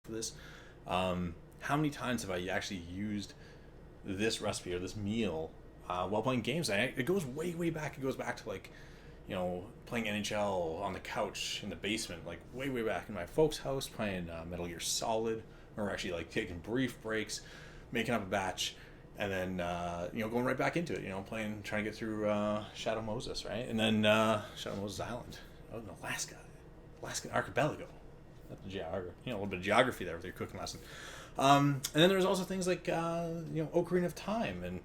for this. How many times have I actually used this recipe or this meal while playing games? It goes way back. It goes back to like, playing NHL on the couch in the basement, like way back in my folks' house, playing Metal Gear Solid, or actually like taking brief breaks, making up a batch, and then going right back into it. Trying to get through Shadow Moses, right, and then Shadow Moses Island, oh, in Alaskan archipelago. That's the geography, a little bit of geography there with your cooking lesson. And then there's also things like Ocarina of Time and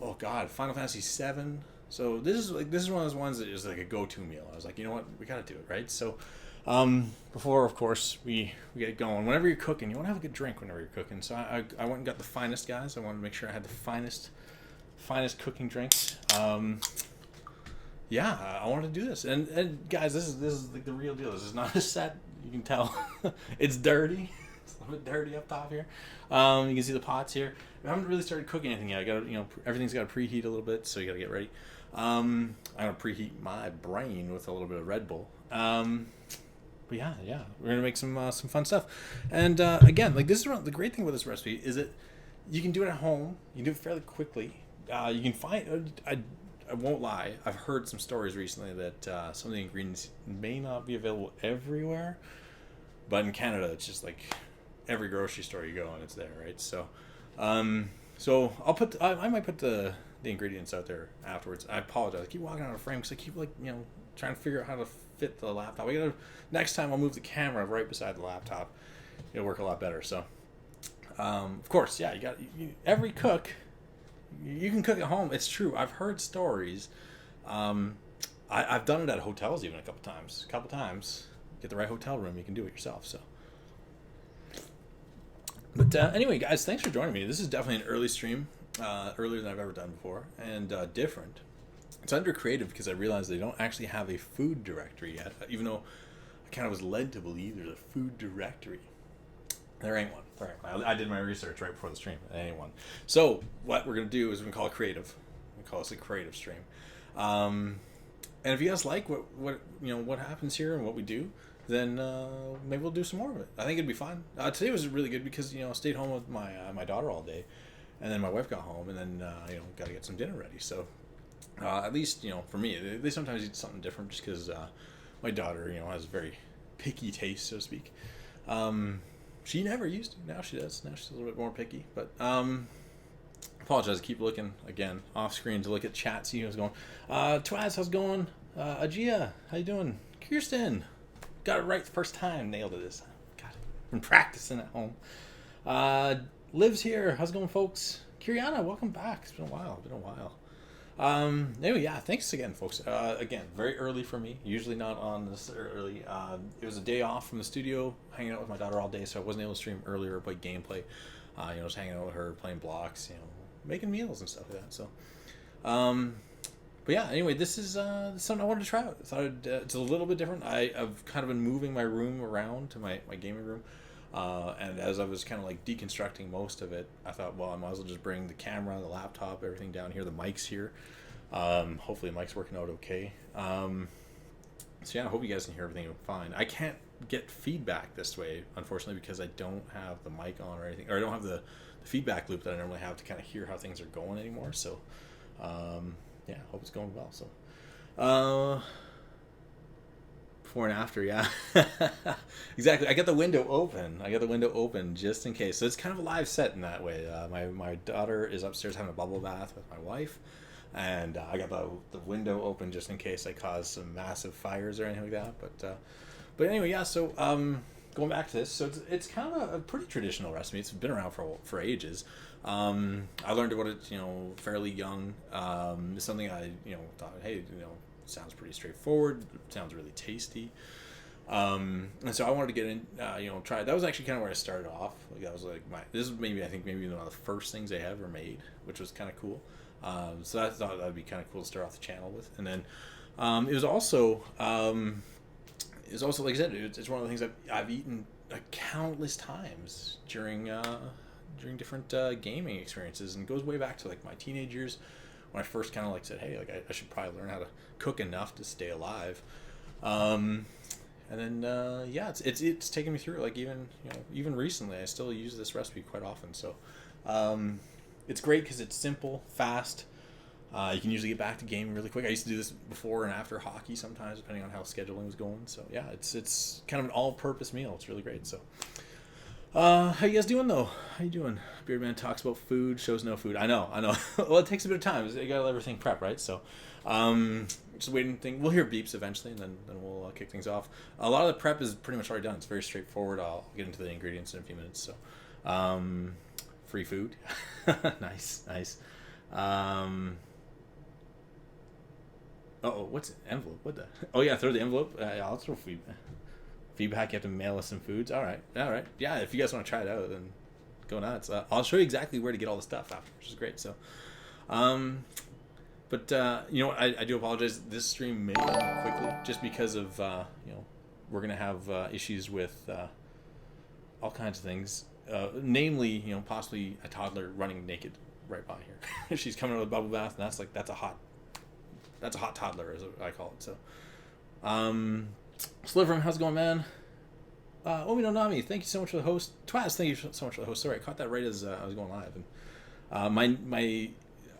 oh god, Final Fantasy VII. So this is one of those ones that is like a go-to meal. I was like, you know what, we gotta do it, right? So before, of course, we get it going. Whenever you're cooking, you want to have a good drink whenever you're cooking. So I went and got the finest, guys. I wanted to make sure I had the finest cooking drinks. Yeah, I wanted to do this. And guys, this is like the real deal. This is not a set. You can tell it's dirty. It's a little bit dirty up top here. You can see the pots here. I haven't really started cooking anything yet. I got to, everything's got to preheat a little bit, so you got to get ready. I'm gonna preheat my brain with a little bit of Red Bull. But yeah, we're gonna make some fun stuff. And again, like the great thing about this recipe is that you can do it at home. You can do it fairly quickly. You can find. I won't lie. I've heard some stories recently that some of the ingredients may not be available everywhere, but in Canada, it's just like every grocery store you go and it's there, right? So, so I might put the ingredients out there afterwards. I apologize. I keep walking out of frame because I keep trying to figure out how to fit the laptop. Next time I'll move the camera right beside the laptop. It'll work a lot better. So, of course, yeah, every cook. You can cook at home. It's true. I've heard stories. I've done it at hotels even a couple times. Get the right hotel room, you can do it yourself. So, but anyway, guys, thanks for joining me. This is definitely an early stream, earlier than I've ever done before, and different. It's under creative because I realized they don't actually have a food directory yet, even though I kind of was led to believe there's a food directory. There ain't one. I did my research right before the stream. There ain't one. So what we're gonna do is we're gonna call it creative. We call this a creative stream. And if you guys like what happens here and what we do, then maybe we'll do some more of it. I think it'd be fun. Today was really good because I stayed home with my daughter all day, and then my wife got home, and then got to get some dinner ready. So at least for me, they sometimes eat something different just because my daughter has very picky taste, so to speak. She never used to. Now she does. Now she's a little bit more picky. But apologize. I keep looking again off screen to look at chat, see who's going. Twaz, how's it going? Ajia, how you doing? Kirsten, got it right the first time. Nailed it this time. Got it. Been practicing at home. Liv's here. How's it going, folks? Kiriana, welcome back. It's been a while. Anyway, yeah, thanks again, folks. Again, very early for me. Usually not on this early. It was a day off from the studio, hanging out with my daughter all day, so I wasn't able to stream earlier or play gameplay. Just hanging out with her, playing blocks, making meals and stuff like that. So, but yeah, anyway, this is something I wanted to try out. I thought it's a little bit different. I've kind of been moving my room around to my gaming room. And as I was kind of like deconstructing most of it, I thought, well, I might as well just bring the camera, the laptop, everything down here, the mic's here. Hopefully the mic's working out okay. So yeah, I hope you guys can hear everything fine. I can't get feedback this way, unfortunately, because I don't have the mic on or anything, or I don't have the feedback loop that I normally have to kind of hear how things are going anymore. So, yeah, hope it's going well. So, before and after, yeah. Exactly. I got the window open just in case. So it's kind of a live set in that way. My daughter is upstairs having a bubble bath with my wife, and I got the window open just in case I cause some massive fires or anything like that. But anyway, yeah. So going back to this, so it's kind of a pretty traditional recipe. It's been around for ages. I learned about it fairly young. It's something I thought, hey, sounds pretty straightforward. Sounds really tasty. And so I wanted to get in, try it. That was actually kind of where I started off. Like that was like this is maybe one of the first things I ever made, which was kind of cool. So I thought that would be kind of cool to start off the channel with. And then it was also like I said, it's one of the things I've eaten countless times during different gaming experiences, and it goes way back to like my teenage years when I first kind of like said, hey, like I should probably learn how to cook enough to stay alive. And then yeah, it's taken me through. Like even recently, I still use this recipe quite often. So it's great because it's simple, fast. You can usually get back to gaming really quick. I used to do this before and after hockey sometimes, depending on how scheduling was going. So yeah, it's kind of an all-purpose meal. It's really great. So how you guys doing though? How you doing? Beardman talks about food, shows no food. I know. Well, it takes a bit of time. You gotta let everything prep, right? So just waiting. We'll hear beeps eventually, and then we'll kick things off. A lot of the prep is pretty much already done. It's very straightforward. I'll get into the ingredients in a few minutes. So free food. nice. What's an envelope? What the? Oh yeah, throw the envelope. I'll throw feedback. You have to mail us some foods. All right. Yeah, if you guys want to try it out, then go nuts. I'll show you exactly where to get all the stuff after, which is great. So, but you know what? I do apologize. This stream may end quickly just because of we're gonna have issues with all kinds of things. Namely, possibly a toddler running naked right by here. She's coming out of the bubble bath, and that's a hot toddler, as I call it. So, Sliverum, how's it going, man? Omino Nami, thank you so much for the host. Twaz, thank you so much for the host. Sorry, I caught that right as I was going live. And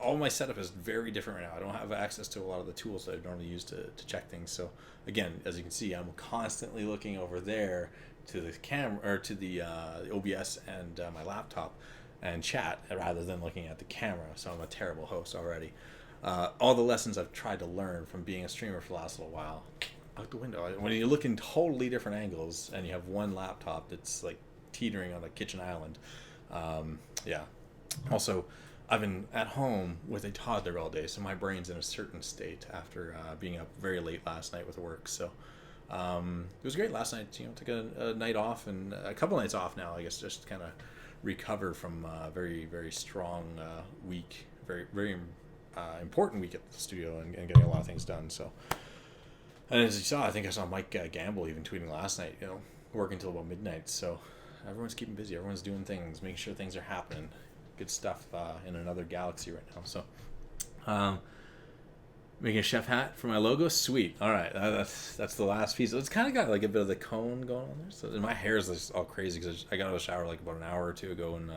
all my setup is very different right now. I don't have access to a lot of the tools that I normally use to check things. So again, as you can see, I'm constantly looking over there to the camera or to the OBS and my laptop and chat rather than looking at the camera. So I'm a terrible host already. All the lessons I've tried to learn from being a streamer for the last little while, out the window. When you look in totally different angles and you have one laptop that's like teetering on a kitchen island. Yeah. Also, I've been at home with a toddler all day, so my brain's in a certain state after being up very late last night with work. So it was great last night. Took a night off and a couple nights off now, I guess, just kind of recover from a very, very strong week, very, very important week at the studio and getting a lot of things done. So, and as you saw, I think I saw Mike Gamble even tweeting last night, working until about midnight. So everyone's keeping busy. Everyone's doing things, making sure things are happening. Good stuff in another galaxy right now. So, making a chef hat for my logo. Sweet. All right, that's the last piece. It's kind of got like a bit of the cone going on there. So my hair is just all crazy because I got out of the shower like about an hour or two ago, and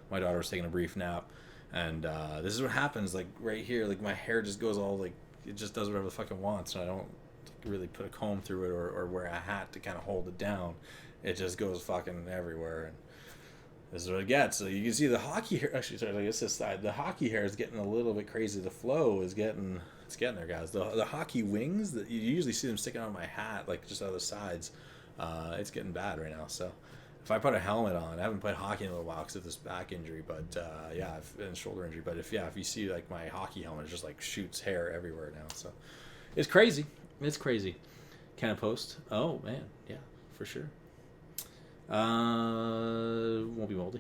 my daughter was taking a brief nap. And this is what happens, like right here, like my hair just goes all like it just does whatever the fuck it wants, and I don't really put a comb through it or wear a hat to kind of hold it down. It just goes fucking everywhere, and this is what it gets. So you can see the hockey hair. Actually, sorry, I guess this side, the hockey hair is getting a little bit crazy. The flow is getting there, guys. The hockey wings that you usually see them sticking on my hat, like just out of the sides. It's getting bad right now. So. If I put a helmet on, I haven't played hockey in a little while because of this back injury, but and shoulder injury. But if you see like my hockey helmet, it just like shoots hair everywhere now. So it's crazy. It's crazy. Can I post? Oh man, yeah, for sure. Won't be moldy.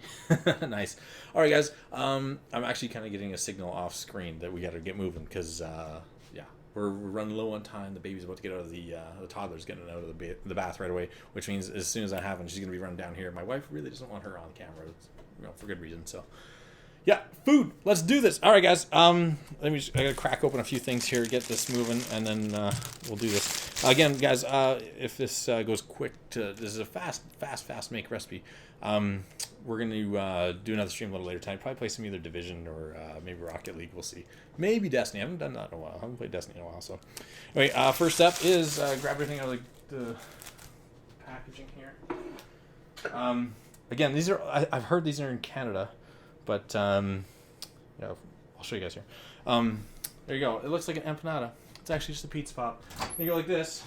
Nice. All right, guys. I'm actually kind of getting a signal off screen that we got to get moving because we're running low on time. The baby's about to get out of the toddler's getting out of the bath right away, which means as soon as I have one, she's gonna be running down here. My wife really doesn't want her on camera, for good reason. So, yeah, food. Let's do this. All right, guys. I gotta crack open a few things here, get this moving, and then we'll do this again, guys. If this goes quick, this is a fast make recipe. We're going to do another stream a little later tonight. Probably play some either Division or maybe Rocket League. We'll see. Maybe Destiny. I haven't done that in a while. I haven't played Destiny in a while. So, anyway, first step is grab everything out of the packaging here. Again, these are I've heard these are in Canada, but I'll show you guys here. There you go. It looks like an empanada. It's actually just a pizza pop. You go like this.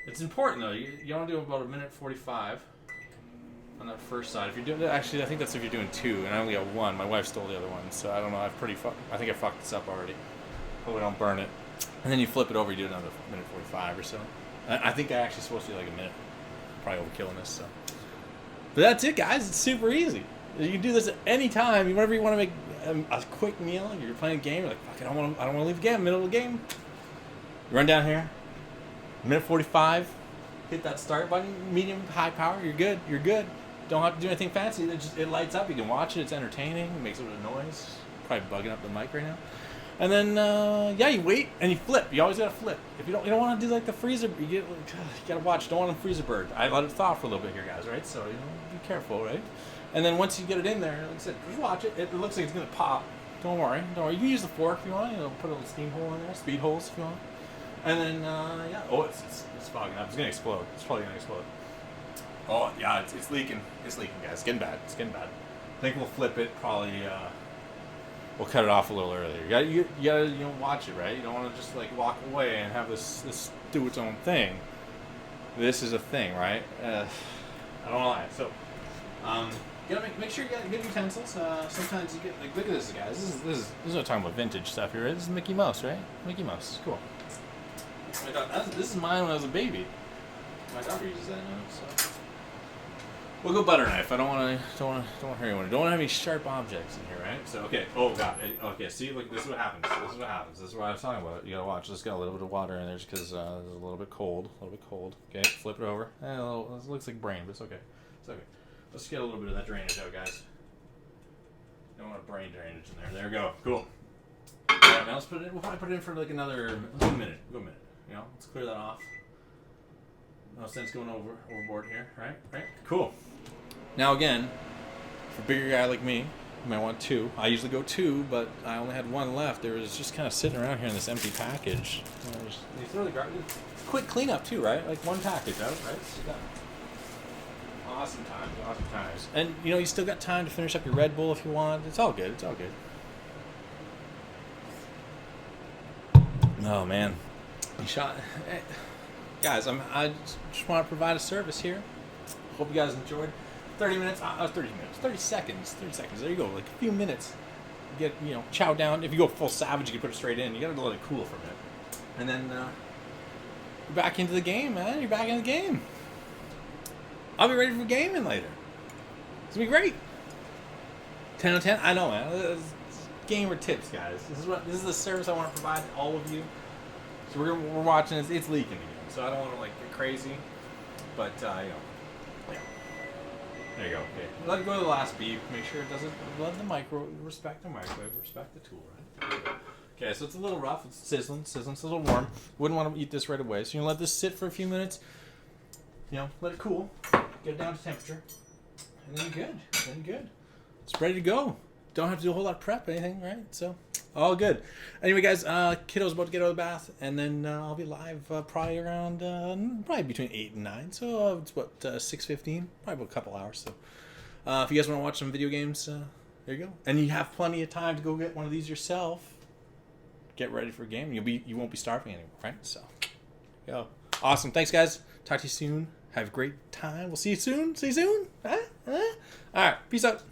It's important though. You want to do about a minute 45 on that first side. If you're doing actually, I think that's if you're doing two, and I only got one. My wife stole the other one, so I don't know. I think I fucked this up already. Hope we don't burn it. And then you flip it over. You do another minute 45 or so. I think I actually supposed to do like a minute. Probably overkilling this. So, but that's it, guys. It's super easy. You can do this at any time. Whenever you want to make a quick meal, you're playing a game. You're like, fuck, I don't want to leave the game. Middle of the game. You run down here. Minute 45, hit that start button, medium, high power, you're good. Don't have to do anything fancy. It lights up. You can watch it. It's entertaining. It makes a little noise. Probably bugging up the mic right now. And then yeah, you wait and you flip. You always gotta flip. If you don't want to do like the freezer. You gotta watch. Don't want to freeze a bird. I let it thaw for a little bit here, guys. Right? So be careful, right? And then once you get it in there, like I said, just watch it. It looks like it's gonna pop. Don't worry. Don't worry. You can use the fork if you want. Put a little steam hole in there, speed holes if you want. And then yeah. Oh, it's fogging up. It's gonna explode. It's probably gonna explode. Oh yeah, it's leaking. It's leaking, guys. It's getting bad. It's getting bad. I think we'll flip it. Probably we'll cut it off a little earlier. You gotta watch it, right? You don't want to just like walk away and have this do its own thing. This is a thing, right? I don't want to lie. So you gotta make sure you got good utensils. Sometimes you get like, look at this, guys. This is what I'm talking about, vintage stuff here. Right? This is Mickey Mouse, right? Mickey Mouse, cool. This is mine when I was a baby. My daughter uses that now. So we'll go butter knife. I don't want to hurt anyone. Don't want to have any sharp objects in here, right? So okay. Oh god. Okay. See, look. This is what happens. This is what I was talking about. You gotta watch. Just got a little bit of water in there just because it's a little bit cold. Okay. Flip it over. It looks like brain, but it's okay. It's okay. Let's get a little bit of that drainage out, guys. Don't want brain drainage in there. There we go. Cool. All right, now let's put it. We'll probably put it in for like another minute. Let's clear that off. No sense going overboard here, right? Right. Cool. Now again, for a bigger guy like me, you might want 2. I usually go 2, but I only had 1 left. There was just kind of sitting around here in this empty package. You throw the garbage. Quick cleanup too, right? Like 1 package out, right? So awesome times. And you still got time to finish up your Red Bull if you want. It's all good. Oh man, you shot, guys. I just want to provide a service here. Hope you guys enjoyed. 30 minutes. 30 seconds. There you go. Like a few minutes. You get chow down. If you go full savage, you can put it straight in. You gotta let it cool for a minute, and then you're back into the game, man. You're back in the game. I'll be ready for gaming later. It's gonna be great. 10 out of 10. I know, man. Gamer tips, guys. This is the service I want to provide to all of you. So we're watching this. It's leaking again, so I don't want to get crazy. But yeah. There you go. Okay. Let it go to the last beep. Make sure it doesn't. Let the respect the microwave, respect the tool, right? Okay, so it's a little rough. It's sizzling. It's a little warm. Wouldn't want to eat this right away. So you let this sit for a few minutes. Let it cool. Get it down to temperature, and then you're good. It's ready to go. Don't have to do a whole lot of prep or anything, right? So, all good. Anyway, guys, kiddo's about to get out of the bath, and then I'll be live probably around, probably between 8 and 9. So, it's what, 6:15? Probably about a couple hours. So, if you guys want to watch some video games, there you go. And you have plenty of time to go get one of these yourself. Get ready for a game. You won't be starving anymore, right? So, go. Awesome. Thanks, guys. Talk to you soon. Have a great time. We'll see you soon. All right. Peace out.